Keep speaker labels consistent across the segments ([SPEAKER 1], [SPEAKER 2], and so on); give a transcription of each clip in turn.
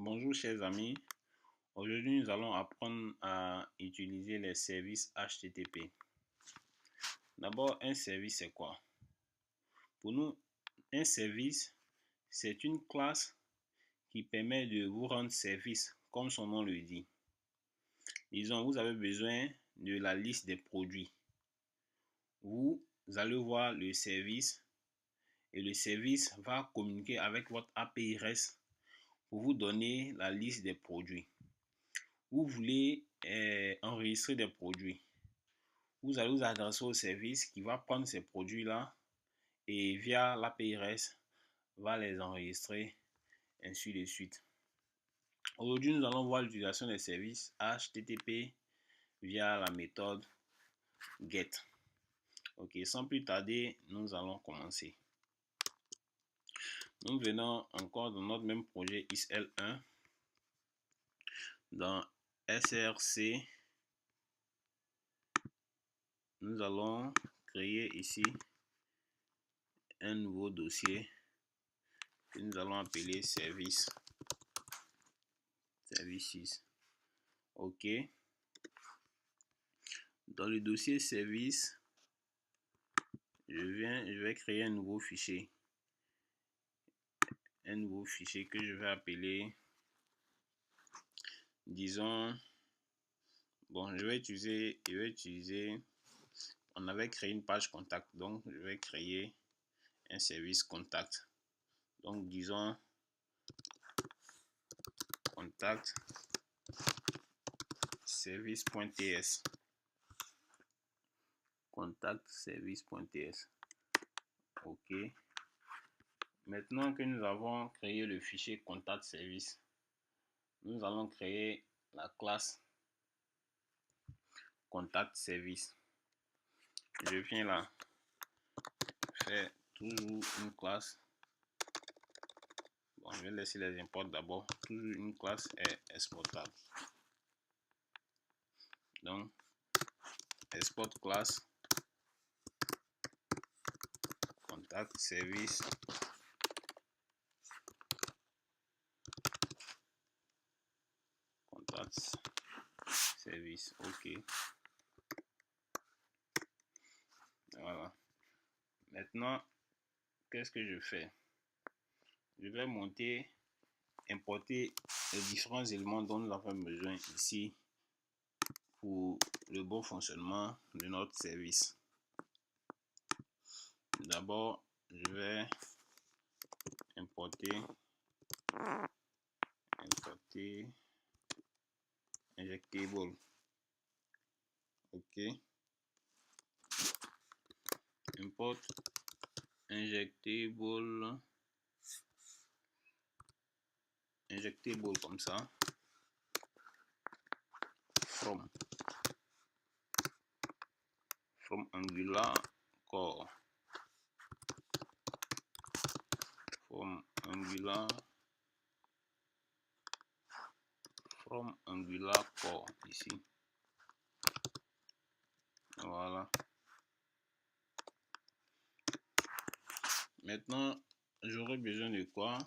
[SPEAKER 1] Bonjour chers amis, aujourd'hui nous allons apprendre à utiliser les services HTTP. D'abord, un service c'est quoi? Pour nous, un service c'est une classe qui permet de vous rendre service comme son nom le dit. Disons, vous avez besoin de la liste des produits. Vous allez voir le service et le service va communiquer avec votre API REST pour vous donner la liste des produits. Vous voulez enregistrer des produits. Vous allez vous adresser au service qui va prendre ces produits-là et via l'API REST va les enregistrer, ainsi de suite. Aujourd'hui, nous allons voir l'utilisation des services HTTP via la méthode GET. Ok, sans plus tarder, nous allons commencer. Nous venons encore dans notre même projet ISL1. Dans SRC, nous allons créer ici un nouveau dossier que nous allons appeler services. Ok. Dans le dossier service, je vais créer un nouveau fichier. Un nouveau fichier que je vais appeler, disons, bon, je vais utiliser, on avait créé une page contact, donc je vais créer un service contact. Donc, disons, contact service.ts. Contact service.ts. Ok. Maintenant que nous avons créé le fichier contact service, nous allons créer la classe contact service. Je viens là, faire toujours une classe. Bon, je vais laisser les imports d'abord. Toujours une classe est exportable. Donc, export classe contact service. Contact service. Ok. Voilà. Maintenant, qu'est-ce que je fais? Je vais importer les différents éléments dont nous avons besoin ici pour le bon fonctionnement de notre service. D'abord, je vais importer injectable. Ok. Import injectable comme ça. From Angular core. From Angular core ici. Voilà. Maintenant, j'aurai besoin de quoi?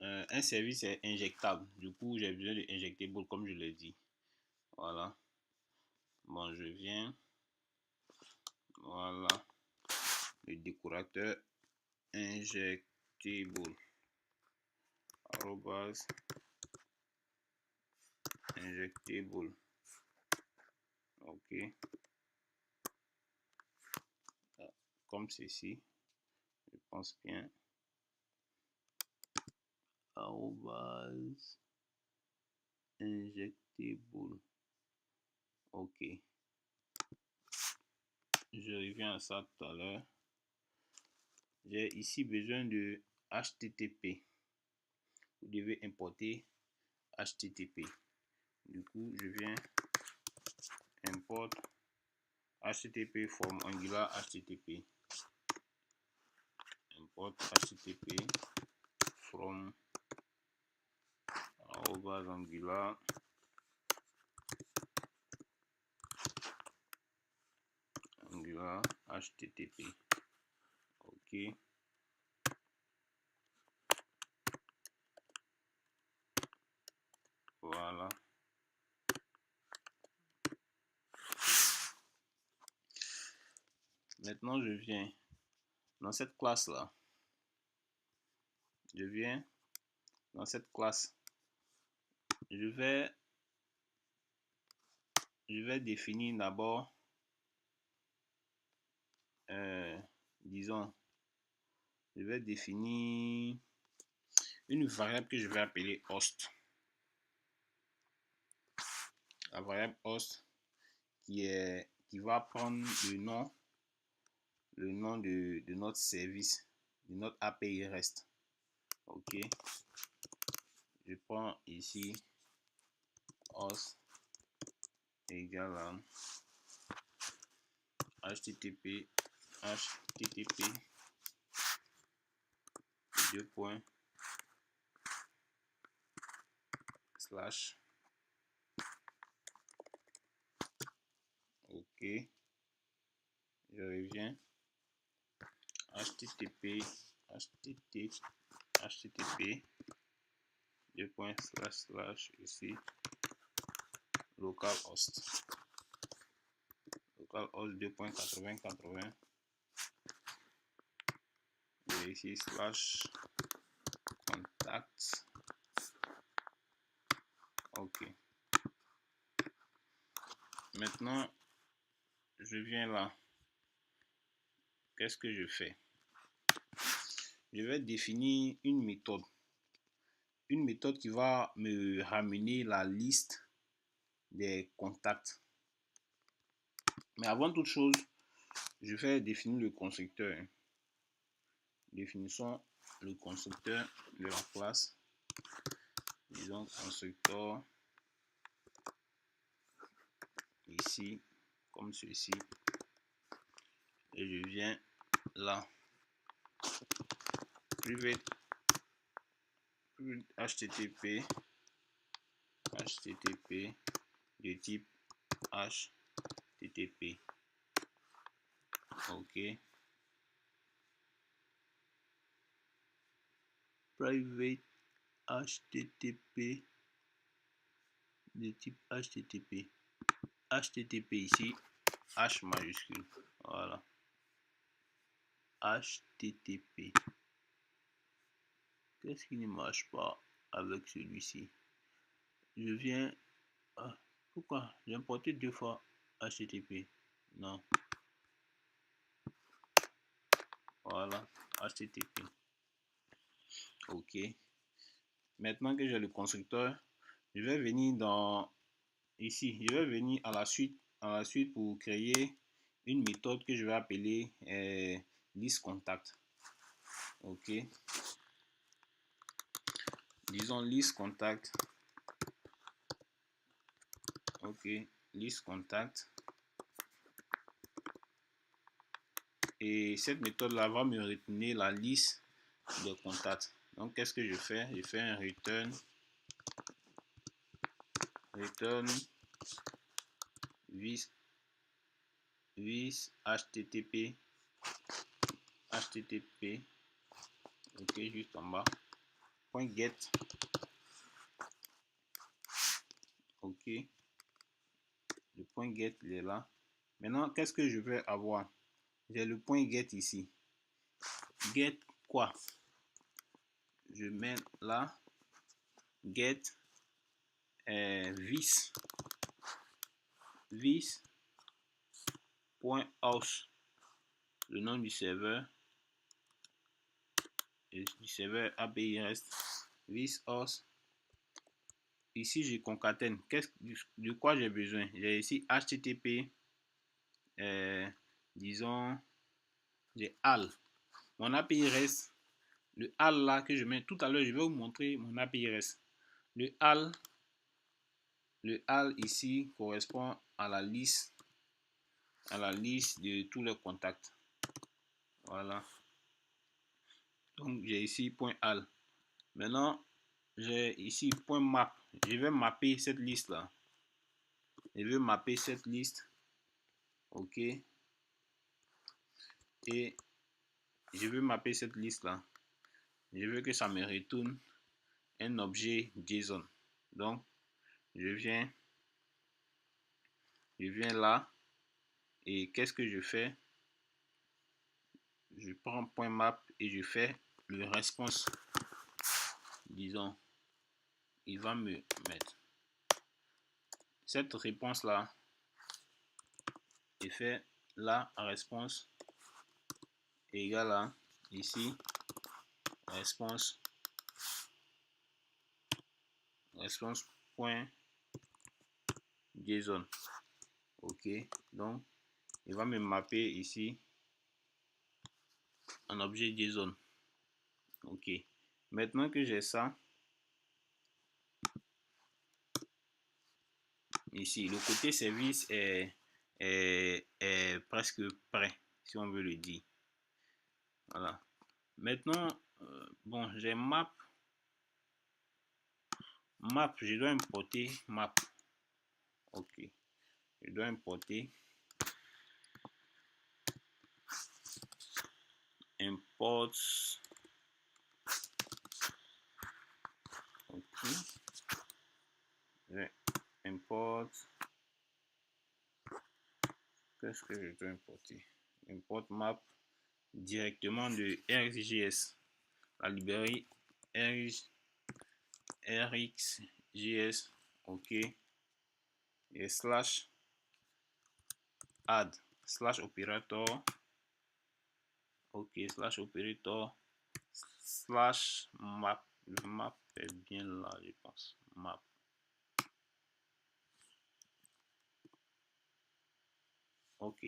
[SPEAKER 1] Un service est injectable. Du coup, j'ai besoin de injectable comme je l'ai dit. Voilà. Bon, je viens. Voilà. Le décorateur injectable. Arrobase injectable. Ok. Comme ceci. Je pense bien. Arrobase injectable. Ok. Je reviens à ça tout à l'heure. J'ai ici besoin de HTTP. Vous devez importer HTTP. Du coup, je viens import HTTP from Angular HTTP. Import HTTP from Angular HTTP. Ok. Maintenant, je viens dans cette classe-là. Je viens dans cette classe. Je vais définir d'abord, disons, je vais définir une variable que je vais appeler host. La variable host qui va prendre le nom de notre service, de notre API REST. Ok. Je prends ici host égale à http deux points slash. Ok. Je reviens. http deux points slash ici localhost 2.80.80 et ici slash contact. Ok. Maintenant, je viens là. Qu'est-ce que je fais? Je vais définir une méthode. Une méthode qui va me ramener la liste des contacts. Mais avant toute chose, je vais définir le constructeur. Définissons le constructeur de la classe. Disons constructeur ici, comme ceci. Et je viens là. Private HTTP de type HTTP. Ok. Private HTTP de type HTTP. HTTP ici, H majuscule. Voilà. HTTP. Qu'est-ce qui ne marche pas avec celui-ci? Je viens. Pourquoi? J'ai importé deux fois HTTP. Non. Voilà. HTTP. Ok. Maintenant que j'ai le constructeur, je vais venir dans ici. Je vais venir à la suite pour créer une méthode que je vais appeler list contact. Ok. Disons list contact. Ok. List contact. Et cette méthode là va me retourner la liste de contacts. Donc qu'est-ce que je fais? Je fais un return vis http ok, juste en bas point get. Ok, le point get il est là. Maintenant qu'est-ce que je vais avoir? J'ai le point get ici. Get quoi? Je mets là get vis point host, le nom du serveur et du serveur API REST vis host. Ici je concatène. De quoi j'ai besoin? J'ai ici HTTP, disons j'ai HAL. Mon API REST, le HAL là que je mets tout à l'heure, je vais vous montrer mon API REST. Le HAL ici correspond à la liste de tous les contacts. Voilà. Donc j'ai ici .HAL. Maintenant j'ai ici .map. Je vais mapper cette liste là. Je vais mapper cette liste. Ok. Et je veux mapper cette liste là. Je veux que ça me retourne un objet JSON. Donc je viens là et qu'est-ce que je fais? je prends point map et je fais le response. Disons, il va me mettre cette réponse là et fait la réponse égale à ici response point JSON. Ok, donc il va me mapper ici un objet JSON. Ok, maintenant que j'ai ça, ici le côté service est presque prêt, si on veut le dire. Voilà. Maintenant, bon, j'ai map. Je dois importer map. Ok, je dois importer import. Ok, je import. Qu'est-ce que je dois importer? Import map directement de RxJS, la librairie RxJS. Ok, et slash add slash operator. Ok, slash operator slash map. Le map est bien là, je pense. Map. Ok,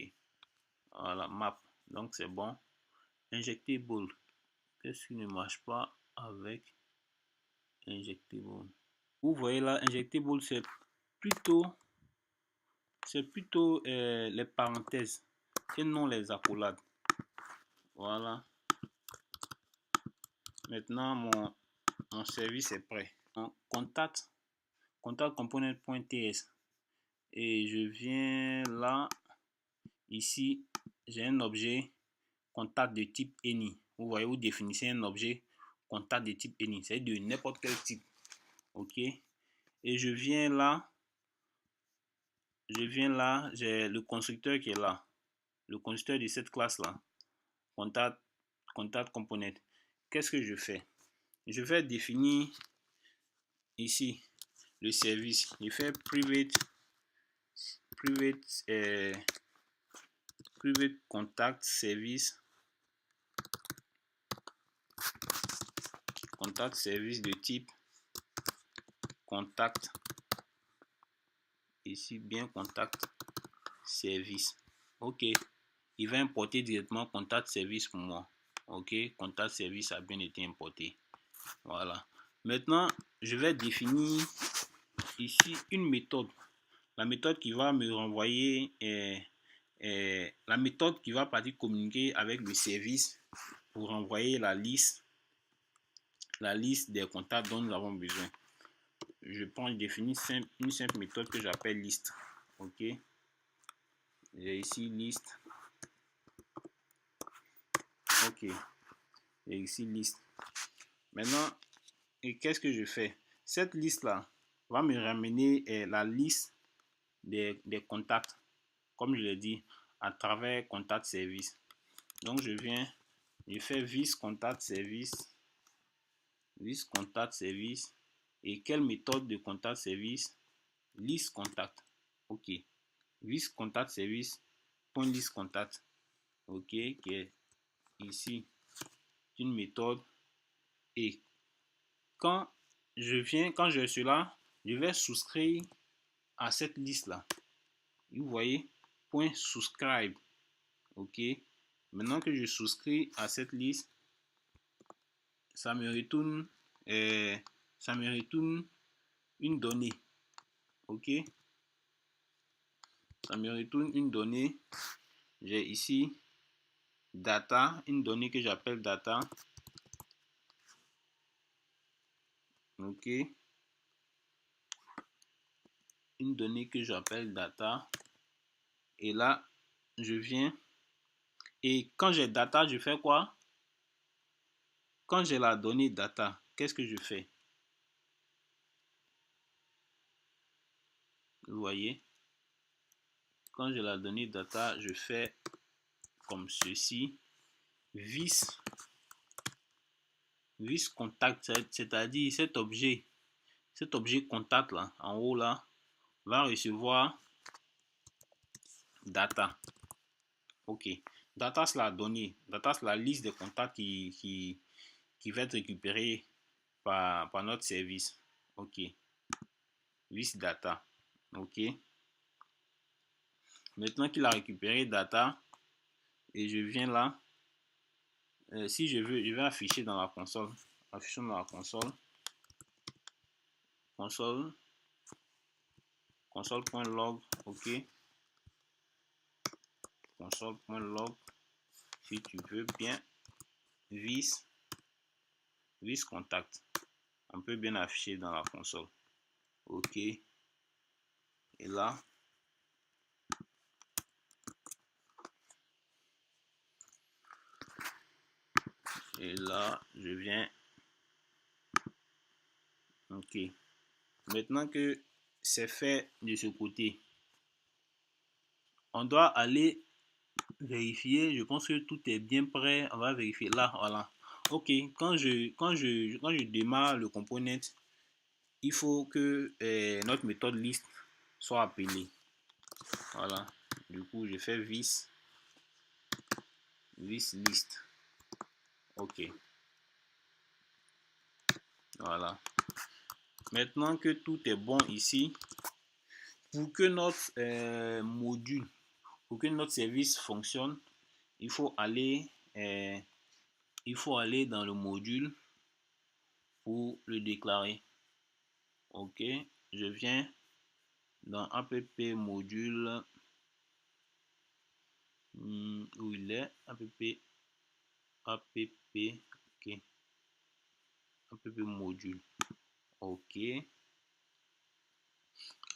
[SPEAKER 1] voilà, map. Donc c'est bon. Injectable. Qu'est-ce qui ne marche pas avec injectable? Vous voyez là, injectable, c'est plutôt les parenthèses et non les accolades. Voilà. Maintenant, mon service est prêt. Contact component.ts et je viens là. Ici, j'ai un objet contact de type any. Vous voyez, vous définissez un objet contact de type any. C'est de n'importe quel type. Ok. Et je viens là, j'ai le constructeur qui est là. Le constructeur de cette classe-là. Contact component. Qu'est-ce que je fais? Je vais définir ici le service. Je fais private contact service. Contact service de type contact. Ici, bien contact service. Ok. Il va importer directement contact service pour moi. Ok. Contact service a bien été importé. Voilà. Maintenant, je vais définir ici une méthode. La méthode qui va me renvoyer la méthode qui va partir communiquer avec le service pour renvoyer la liste des contacts dont nous avons besoin. Je définis une simple méthode que j'appelle liste. Ok. J'ai ici liste. Ok. J'ai ici liste. Maintenant, et qu'est-ce que je fais? Cette liste là va me ramener la liste des contacts, comme je l'ai dit, à travers contact service. Donc je fais vis contact service, et quelle méthode de contact service? List contact. Ok. Vis contact service point list contact. Ok, qui est ici une méthode. Et quand je suis là, je vais souscrire à cette liste là. Vous voyez, point subscribe. Ok. Maintenant que je souscris à cette liste, ça me retourne une donnée. Ok. Ça me retourne une donnée. J'ai ici data, une donnée que j'appelle data. Ok. Une donnée que j'appelle data. Et là, je viens. Et quand j'ai data, je fais quoi? Quand j'ai la donnée data, qu'est-ce que je fais? Vous voyez? Quand j'ai la donnée data, je fais comme ceci. vis contact, c'est-à-dire cet objet contact là, en haut là, va recevoir data. Ok. Data, c'est la donnée. Data, c'est la liste des contacts qui va être récupérée par notre service. Ok. Vis data. Ok. Maintenant qu'il a récupéré data, et je viens là, si je veux, je vais afficher dans la console. Affichons dans la console. Console.log. Ok. Console.log. Si tu veux bien. Vis contact. On peut bien afficher dans la console. Ok. Et là. Et là, je viens. Ok. Maintenant que c'est fait de ce côté, on doit aller vérifier. Je pense que tout est bien prêt. On va vérifier là. Voilà. Ok. Quand je démarre le component, il faut que notre méthode list soit appelée. Voilà. Du coup, je fais vis list. Ok. Voilà. Maintenant que tout est bon ici, pour que notre module, pour que notre service fonctionne, il faut aller dans le module pour le déclarer. Ok, je viens dans app module, où il est, app, ok, app module. Ok,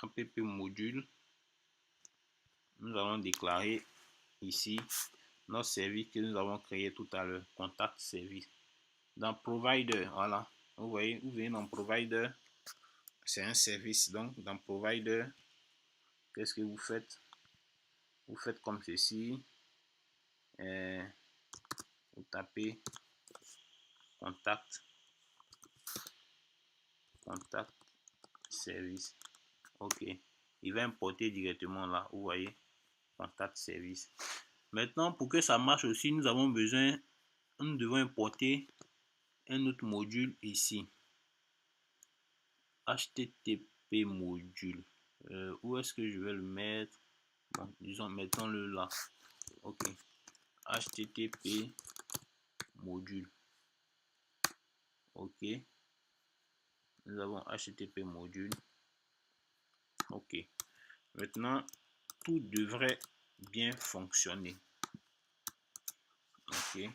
[SPEAKER 1] app module, nous allons déclarer ici notre service que nous avons créé tout à l'heure, contact service. Dans provider, voilà, vous voyez, vous venez dans provider, c'est un service. Donc dans provider, qu'est-ce que vous faites? Vous faites comme ceci, vous tapez contact service. Ok, il va importer directement là, vous voyez, contact service. Maintenant, pour que ça marche aussi, nous devons importer un autre module ici, http module. Où est-ce que je vais le mettre? Bon, disons, mettons-le là. Ok, http module. Ok, nous avons http module. Ok, maintenant tout devrait bien fonctionner. Ok,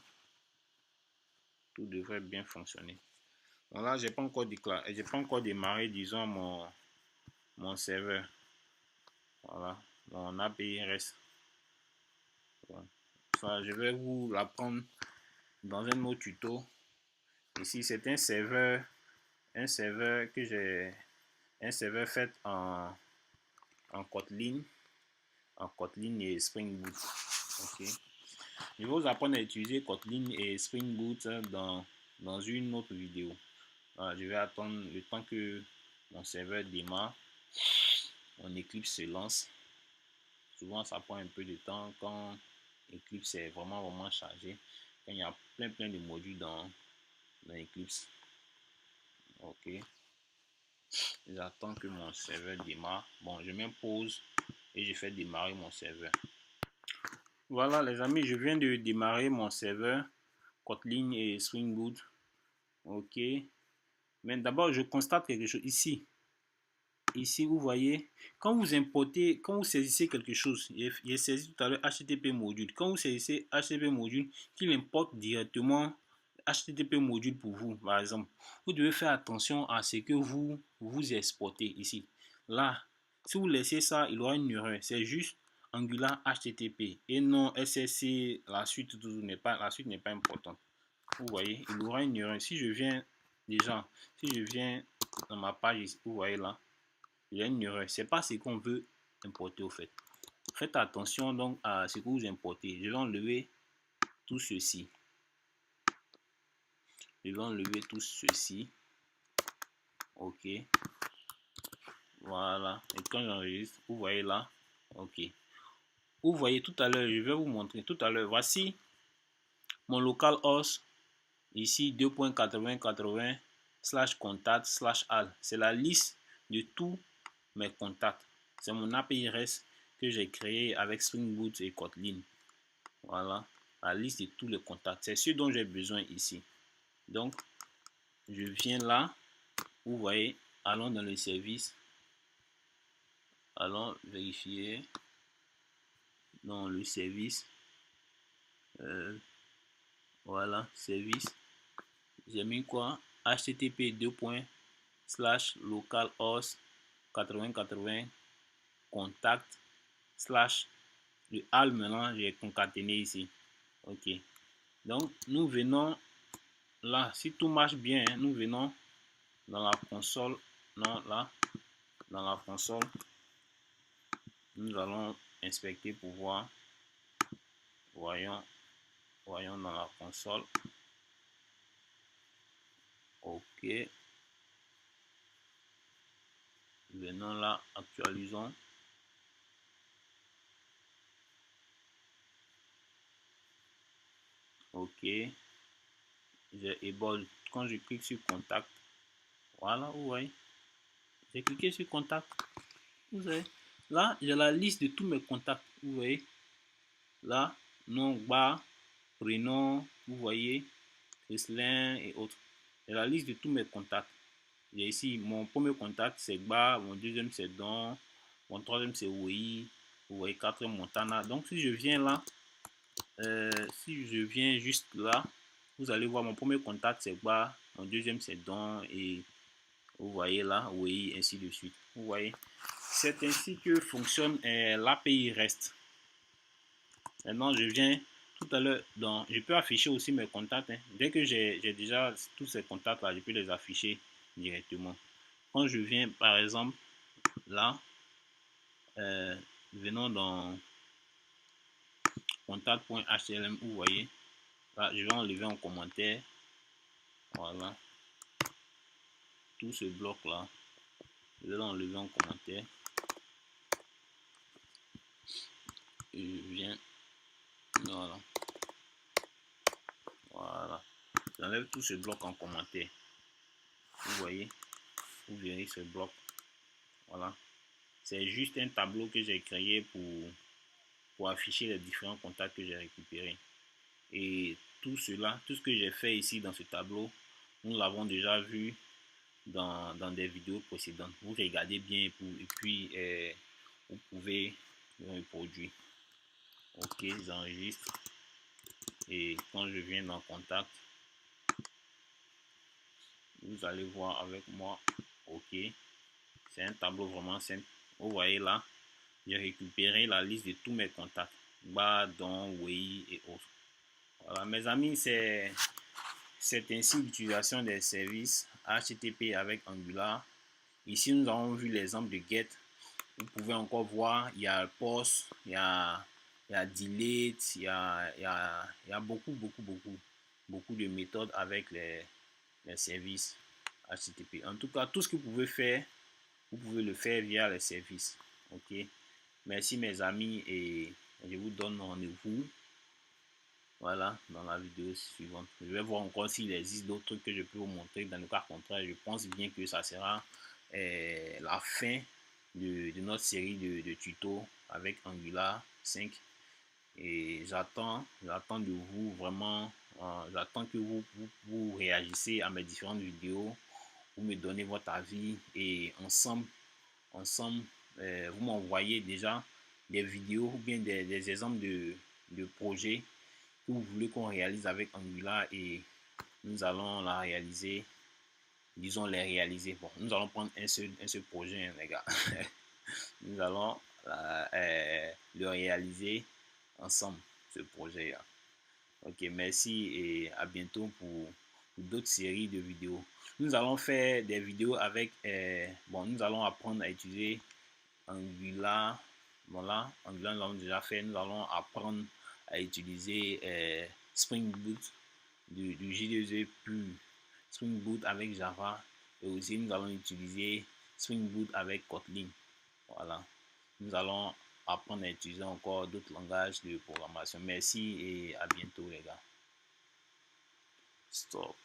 [SPEAKER 1] tout devrait bien fonctionner. Bon, là, j'ai pas encore démarré, disons, mon serveur. Voilà, mon API reste. Bon. Ça, je vais vous l'apprendre dans un autre tuto. Ici, c'est un serveur que j'ai, un serveur fait en Kotlin et Spring Boot. Ok. Je vais vous apprendre à utiliser Kotlin et Spring Boot dans une autre vidéo. Voilà, je vais attendre le temps que mon serveur démarre, mon Eclipse se lance. Souvent, ça prend un peu de temps quand Eclipse est vraiment chargé. Quand il y a plein de modules dans Eclipse. Ok. J'attends que mon serveur démarre. Bon, je m'impose et je fais démarrer mon serveur. Voilà les amis, je viens de démarrer mon serveur Kotlin et Spring Boot. Ok. Mais d'abord, je constate quelque chose ici. Ici, vous voyez, quand vous importez, quand vous saisissez quelque chose, il est saisi tout à l'heure HTTP module. Quand vous saisissez HTTP module, qu'il importe directement HTTP module pour vous, par exemple, vous devez faire attention à ce que vous exportez ici. Là, si vous laissez ça, il aura une erreur. C'est juste Angular HTTP et non SSC. La suite n'est pas importante. Vous voyez, il aura une erreur. Si je viens dans ma page ici, vous voyez là, il y a une erreur. C'est pas ce qu'on veut importer au fait. Faites attention donc à ce que vous importez. Je vais enlever tout ceci. je vais enlever tout ceci. Ok, voilà. Et quand j'enregistre, vous voyez là, ok. Vous voyez tout à l'heure, je vais vous montrer tout à l'heure. Voici mon localhost. Ici 2.80.80/contact/all. C'est la liste de tous mes contacts. C'est mon API REST que j'ai créé avec Spring Boot et Kotlin. Voilà, la liste de tous les contacts. C'est ce dont j'ai besoin ici. Donc, je viens là. Vous voyez, allons dans le service. Allons vérifier dans le service. Voilà, service. J'ai mis quoi? http://localhost 8080 contact slash le al. Maintenant j'ai concaténé ici. Ok, donc nous venons là, si tout marche bien, nous venons dans la console. Non, là dans la console, nous allons inspecter pour voir. Voyons dans la console. Ok, venons là, actualisons. Ok, j'ai ébole. Quand je clique sur contact, voilà, vous voyez, j'ai cliqué sur contact. Vous voyez, là j'ai la liste de tous mes contacts. Vous voyez, là, nom, bar, prénom, vous voyez, Chrislin et autres. J'ai la liste de tous mes contacts. J'ai ici mon premier contact, c'est Gba, mon deuxième c'est Don, mon troisième c'est Wei, vous voyez, quatrième Montana. Donc si je viens là, si je viens juste là, vous allez voir mon premier contact c'est Gba, mon deuxième c'est Don et vous voyez là, Wei, ainsi de suite. Vous voyez, c'est ainsi que fonctionne l'API REST. Maintenant je viens tout à l'heure, je peux afficher aussi mes contacts. Hein. Dès que j'ai déjà tous ces contacts là, je peux les afficher directement. Quand je viens par exemple là, venons dans contact.html, vous voyez, là je vais enlever un commentaire. Voilà, tout ce bloc là, je vais enlever un commentaire. Et je viens, voilà, voilà, j'enlève tout ce bloc en commentaire. Vous voyez, vous verrez ce bloc. Voilà, c'est juste un tableau que j'ai créé pour afficher les différents contacts que j'ai récupérés. Et tout cela, tout ce que j'ai fait ici dans ce tableau, nous l'avons déjà vu dans des vidéos précédentes. Vous regardez bien et puis vous pouvez le reproduire. Ok, j'enregistre. Et quand je viens dans contact, vous allez voir avec moi. Ok, c'est un tableau vraiment simple. Vous voyez là, j'ai récupéré la liste de tous mes contacts. Ba, Don, Wei et autres. Voilà, mes amis, c'est ainsi l'utilisation des services HTTP avec Angular. Ici, nous avons vu l'exemple de GET. Vous pouvez encore voir, il y a post, il y a delete, il y a beaucoup de méthodes avec les services HTTP. En tout cas, tout ce que vous pouvez faire, vous pouvez le faire via les services. Ok, merci mes amis et je vous donne rendez-vous. Voilà, dans la vidéo suivante. Je vais voir encore s'il existe d'autres trucs que je peux vous montrer. Dans le cas contraire, je pense bien que ça sera la fin de notre série de tutos avec Angular 5. Et j'attends de vous vraiment, j'attends que vous réagissez à mes différentes vidéos, vous me donnez votre avis et ensemble vous m'envoyez déjà des vidéos ou bien des exemples de projets que vous voulez qu'on réalise avec Angular et nous allons la réaliser, disons les réaliser. Bon, nous allons prendre un seul projet, hein, les gars. Nous allons le réaliser ensemble, ce projet-là. Ok, merci et à bientôt pour d'autres séries de vidéos. Nous allons faire des vidéos avec, bon, nous allons apprendre à utiliser Angular. Voilà, Angular, nous l'avons déjà fait. Nous allons apprendre à utiliser Spring Boot du J2E pur. Spring Boot avec Java. Et aussi, nous allons utiliser Spring Boot avec Kotlin. Voilà. Nous allons apprendre à utiliser encore d'autres langages de programmation. Merci et à bientôt les gars. Stop.